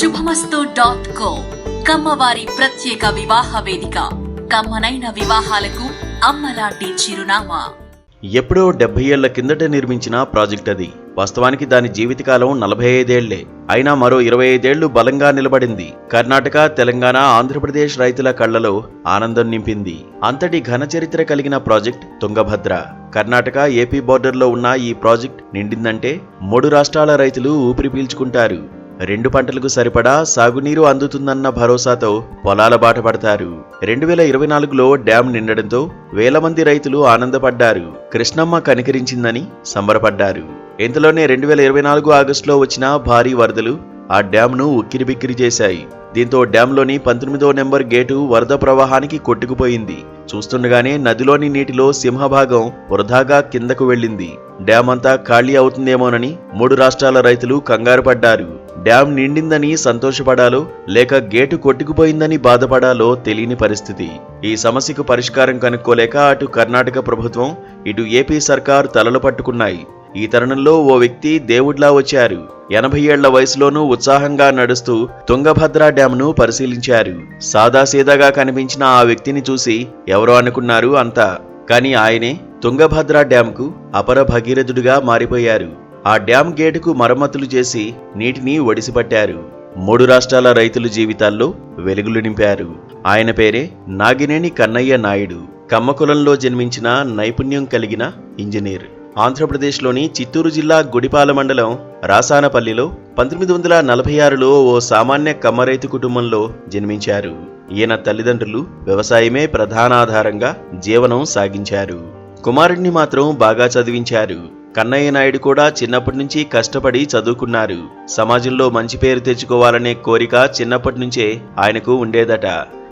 శుభమస్తు.co కమ్మవారి ప్రత్యేక వివాహ వేదిక. కమ్మనైన వివాహాలకు అమ్మలాంటి చిరునామా. ఎప్పుడో 70 ఏళ్ల కిందట నిర్మించిన ప్రాజెక్ట్ అది. వాస్తవానికి దాని జీవితకాలం 45 ఏళ్లే. అయినా మరో 25 ఏళ్లు బలంగా నిలబడింది. కర్ణాటక, తెలంగాణ, ఆంధ్రప్రదేశ్ రైతుల కళ్లలో ఆనందం నింపింది. అంతటి ఘన చరిత్ర కలిగిన ప్రాజెక్ట్ తుంగభద్ర. కర్ణాటక, ఏపీ బోర్డర్లో ఉన్న ఈ ప్రాజెక్ట్ నిండిందంటే 3 రాష్ట్రాల రైతులు ఊపిరి పీల్చుకుంటారు. 2 పంటలకు సరిపడా సాగునీరు అందుతుందన్న భరోసాతో పొలాల బాట పడతారు. 2024లో డ్యాం నిండడంతో వేల మంది రైతులు ఆనందపడ్డారు. కృష్ణమ్మ కనికరించిందని సంబరపడ్డారు. ఇంతలోనే 2024 ఆగస్టులో వచ్చిన భారీ వరదలు ఆ డ్యాంను ఉక్కిరిబిక్కిరి చేశాయి. దీంతో డ్యాంలోని 19వ నెంబర్ గేటు వరద ప్రవాహానికి కొట్టుకుపోయింది. చూస్తుండగానే నదిలోని నీటిలో సింహభాగం వృధాగా కిందకు వెళ్ళింది. డ్యాం అంతా ఖాళీ అవుతుందేమోనని 3 రాష్ట్రాల రైతులు కంగారు పడ్డారు. డ్యాం నిండిందని సంతోషపడాలో లేక గేటు కొట్టుకుపోయిందని బాధపడాలో తెలియని పరిస్థితి. ఈ సమస్యకు పరిష్కారం కనుక్కోలేక అటు కర్ణాటక ప్రభుత్వం, ఇటు ఏపీ సర్కార్ తలలు పట్టుకున్నాయి. ఈ తరుణంలో ఓ వ్యక్తి దేవుడ్లా వచ్చారు. 80 ఏళ్ల వయసులోనూ ఉత్సాహంగా నడుస్తూ తుంగభద్ర డ్యాంను పరిశీలించారు. సాదాసీదాగా కనిపించిన ఆ వ్యక్తిని చూసి ఎవరో అనుకున్నారు అంతా. కానీ ఆయనే తుంగభద్ర డ్యాంకు అపర భగీరథుడిగా మారిపోయారు. ఆ డ్యాం గేటుకు మరమ్మతులు చేసి నీటిని ఒడిసిపట్టారు. 3 రాష్ట్రాల రైతుల జీవితాల్లో వెలుగులు నింపారు. ఆయన పేరే నాగినేని కన్నయ్య నాయుడు. కమ్మకులంలో జన్మించిన నైపుణ్యం కలిగిన ఇంజనీర్. ఆంధ్రప్రదేశ్లోని చిత్తూరు జిల్లా గుడిపాల మండలం రాసానపల్లిలో 1946లో ఓ సామాన్య కమ్మరైతు కుటుంబంలో జన్మించారు. ఈయన తల్లిదండ్రులు వ్యవసాయమే ప్రధానాధారంగా జీవనం సాగించారు. కుమారుడిని మాత్రం బాగా చదివించారు. కన్నయ్య నాయుడు కూడా చిన్నప్పటి నుంచి కష్టపడి చదువుకున్నారు. సమాజంలో మంచి పేరు తెచ్చుకోవాలనే కోరిక చిన్నప్పటి నుంచే ఆయనకు ఉండేదట.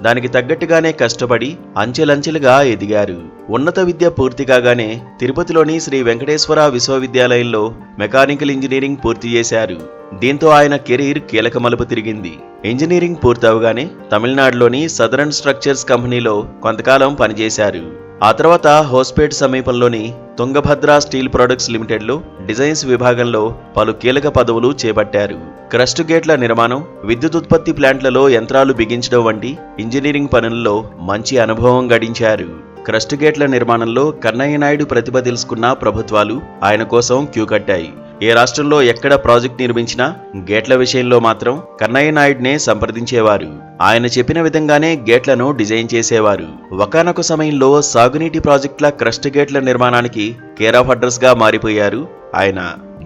దానికి తగ్గట్టుగానే కష్టపడి అంచెలంచెలుగా ఎదిగారు. ఉన్నత విద్య పూర్తి కాగానే తిరుపతిలోని శ్రీ వెంకటేశ్వర విశ్వవిద్యాలయంలో మెకానికల్ ఇంజనీరింగ్ పూర్తి చేశారు. దీంతో ఆయన కెరీర్ కీలక మలుపు తిరిగింది. ఇంజనీరింగ్ పూర్తవగానే తమిళనాడులోని సదరన్ స్ట్రక్చర్స్ కంపెనీలో కొంతకాలం పనిచేశారు. ఆ తర్వాత హోస్పేట్ సమీపంలోని తుంగభద్ర స్టీల్ ప్రొడక్ట్స్ లిమిటెడ్లో డిజైన్స్ విభాగంలో పలు కీలక పదవులు చేపట్టారు. క్రస్ట్ గేట్ల నిర్మాణం, విద్యుత్ ఉత్పత్తి ప్లాంట్లలో యంత్రాలు బిగించడం వంటి ఇంజనీరింగ్ పనుల్లో మంచి అనుభవం గడించారు. క్రస్ట్ గేట్ల నిర్మాణంలో కన్నయ్య నాయుడు ప్రతిభ తెలుసుకున్న ప్రభుత్వాలు ఆయన కోసం క్యూ కట్టాయి. ఏ రాష్ట్రంలో ఎక్కడ ప్రాజెక్ట్ నిర్మించినా గేట్ల విషయంలో మాత్రం కన్నయ్య నాయుడినే సంప్రదించేవారు. ఆయన చెప్పిన విధంగానే గేట్లను డిజైన్ చేసేవారు. ఒకానొక సమయంలో సాగునీటి ప్రాజెక్టుల క్రస్ట్ గేట్ల నిర్మాణానికి కేర్ ఆఫ్ అడ్రస్ గా మారిపోయారు ఆయన.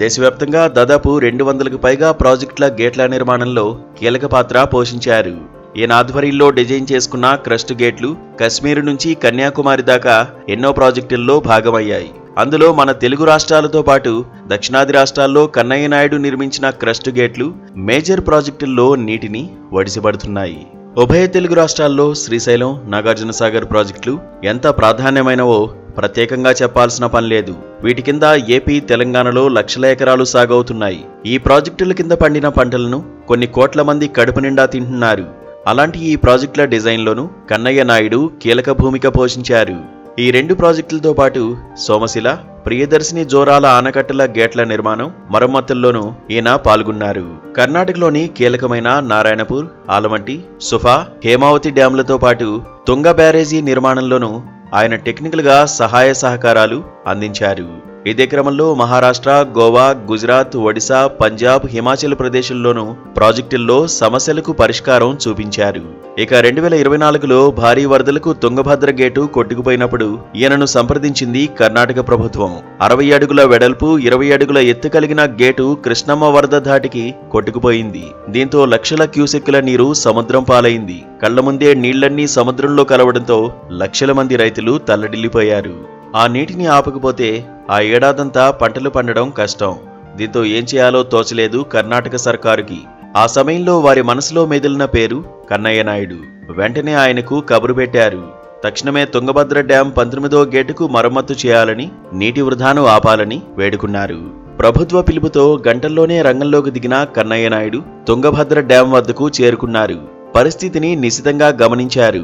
దేశవ్యాప్తంగా దాదాపు 200కు పైగా ప్రాజెక్టుల గేట్ల నిర్మాణంలో కీలక పాత్ర పోషించారు. ఈయన ఆధ్వర్యంలో డిజైన్ చేసుకున్న క్రస్ట్ గేట్లు కశ్మీర్ నుంచి కన్యాకుమారి దాకా ఎన్నో ప్రాజెక్టుల్లో భాగమయ్యాయి. అందులో మన తెలుగు రాష్ట్రాలతో పాటు దక్షిణాది రాష్ట్రాల్లో కన్నయ్య నాయుడు నిర్మించిన క్రస్ట్ గేట్లు మేజర్ ప్రాజెక్టుల్లో నీటిని ఒడిసిపడుతున్నాయి. ఉభయ తెలుగు రాష్ట్రాల్లో శ్రీశైలం, నాగార్జునసాగర్ ప్రాజెక్టులు ఎంత ప్రాధాన్యమైనవో ప్రత్యేకంగా చెప్పాల్సిన పనిలేదు. వీటి కింద ఏపీ, తెలంగాణలో లక్షల ఎకరాలు సాగవుతున్నాయి. ఈ ప్రాజెక్టుల కింద పండిన పంటలను కొన్ని కోట్ల మంది కడుపు నిండా తింటున్నారు. అలాంటి ఈ ప్రాజెక్టుల డిజైన్లోనూ కన్నయ్య నాయుడు కీలక భూమిక పోషించారు. ఈ 2 ప్రాజెక్టులతో పాటు సోమశిల, ప్రియదర్శిని జోరాల ఆనకట్టల గేట్ల నిర్మాణం, మరమ్మతుల్లోనూ ఈయన పాల్గొన్నారు. కర్ణాటకలోని కీలకమైన నారాయణపూర్, ఆలమట్టి, సుఫా, హేమావతి డ్యాంలతో పాటు తుంగ బ్యారేజీ నిర్మాణంలోనూ ఆయన టెక్నికల్గా సహాయ సహకారాలు అందించారు. ఇదే క్రమంలో మహారాష్ట్ర, గోవా, గుజరాత్, ఒడిశా, పంజాబ్, హిమాచల్ ప్రదేశ్లోనూ ప్రాజెక్టుల్లో సమస్యలకు పరిష్కారం చూపించారు. ఇక 2024లో భారీ వరదలకు తుంగభద్ర గేటు కొట్టుకుపోయినప్పుడు ఈయనను సంప్రదించింది కర్ణాటక ప్రభుత్వం. 60 అడుగుల వెడల్పు, 20 అడుగుల ఎత్తు కలిగిన గేటు కృష్ణమ్మ వరద ధాటికి కొట్టుకుపోయింది. దీంతో లక్షల క్యూసెక్కుల నీరు సముద్రం పాలైంది. కళ్ల ముందే నీళ్లన్నీ సముద్రంలో కలవడంతో లక్షల మంది రైతులు తల్లడిల్లిపోయారు. ఆ నీటిని ఆపకపోతే ఆ ఏడాదంతా పంటలు పండడం కష్టం. దీంతో ఏం చేయాలో తోచలేదు కర్ణాటక సర్కారుకి. ఆ సమయంలో వారి మనసులో మెదిలిన పేరు కన్నయ్య నాయుడు. వెంటనే ఆయనకు కబురు పెట్టారు. తక్షణమే తుంగభద్ర డ్యాం 19వ గేటుకు మరమ్మతు చేయాలని, నీటి వృధాను ఆపాలని వేడుకున్నారు. ప్రభుత్వ పిలుపుతో గంటల్లోనే రంగంలోకి దిగిన కన్నయ్య నాయుడు తుంగభద్ర డ్యాం వద్దకు చేరుకున్నారు. పరిస్థితిని నిశితంగా గమనించారు.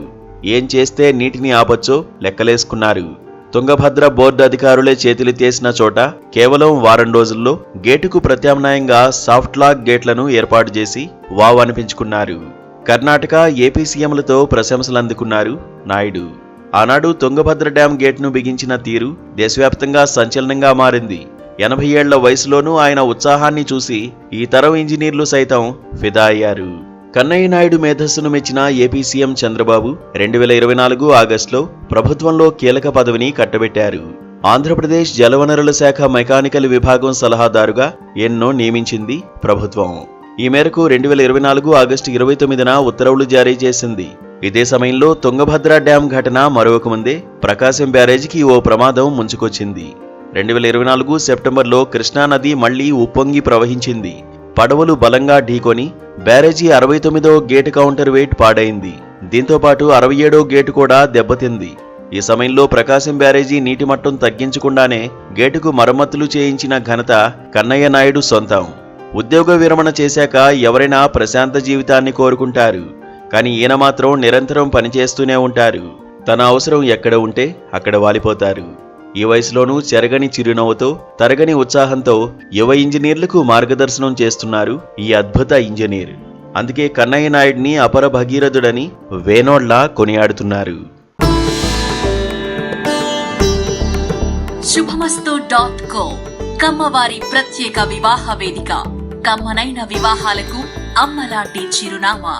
ఏం చేస్తే నీటిని ఆపొచ్చో లెక్కలేసుకున్నారు. తుంగభద్ర బోర్డు అధికారులే చేతులెత్తేసిన చోట కేవలం వారం రోజుల్లో గేటుకు ప్రత్యామ్నాయంగా సాఫ్ట్ లాక్ గేట్లను ఏర్పాటు చేసి వావ్ అనిపించుకున్నారు. కర్ణాటక, ఏపీ సీఎంలతో ప్రశంసలందుకున్నారు నాయుడు. ఆనాడు తుంగభద్ర డ్యాం గేట్ను బిగించిన తీరు దేశవ్యాప్తంగా సంచలనంగా మారింది. 80 ఏళ్ల వయసులోనూ ఆయన ఉత్సాహాన్ని చూసి ఈ తరం ఇంజనీర్లు సైతం ఫిదా అయ్యారు. కన్నయ్య నాయుడు మేధస్సును మెచ్చిన ఏపీ సీఎం చంద్రబాబు 2024 ఆగస్టులో ప్రభుత్వంలో కీలక పదవిని కట్టబెట్టారు. ఆంధ్రప్రదేశ్ జలవనరుల శాఖ మెకానికల్ విభాగం సలహాదారుగా ఎన్నో నియమించింది ప్రభుత్వం. ఈ మేరకు 2024 ఆగస్టు 29న ఉత్తర్వులు జారీ చేసింది. ఇదే సమయంలో తుంగభద్ర డ్యాం ఘటన మరొక ముందే ప్రకాశం బ్యారేజీకి ఓ ప్రమాదం ముంచుకొచ్చింది. 2024 సెప్టెంబర్లో కృష్ణానది మళ్లీ ఉప్పొంగి ప్రవహించింది. పడవలు బలంగా ఢీకొని బ్యారేజీ 69వ గేటు కౌంటర్ వెయిట్ పాడైంది. దీంతోపాటు 67వ గేటు కూడా దెబ్బతింది. ఈ సమయంలో ప్రకాశం బ్యారేజీ నీటి మట్టం తగ్గించకుండానే గేటుకు మరమ్మతులు చేయించిన ఘనత కన్నయ్య నాయుడు సొంతం. ఉద్యోగ విరమణ చేశాక ఎవరైనా ప్రశాంత జీవితాన్ని కోరుకుంటారు. కానీ ఈయన మాత్రం నిరంతరం పనిచేస్తూనే ఉంటారు. తన అవసరం ఎక్కడ ఉంటే అక్కడ వాలిపోతారు. ఈ వయసులోనూ చెరగని చిరునవ్వుతో, తరగని ఉత్సాహంతో యువ ఇంజనీర్లకు మార్గదర్శనం చేస్తున్నారు ఈ అద్భుత ఇంజనీర్. అందుకే కన్నయ్య నాయుడిని అపర భగీరథుడని వేనోళ్లా కొనియాడుతున్నారు. శుభమస్తు.co కమ్మవారి ప్రత్యేక వివాహ వేదిక. కమ్మనైన వివాహాలకు అమ్మలాంటి చిరునామా.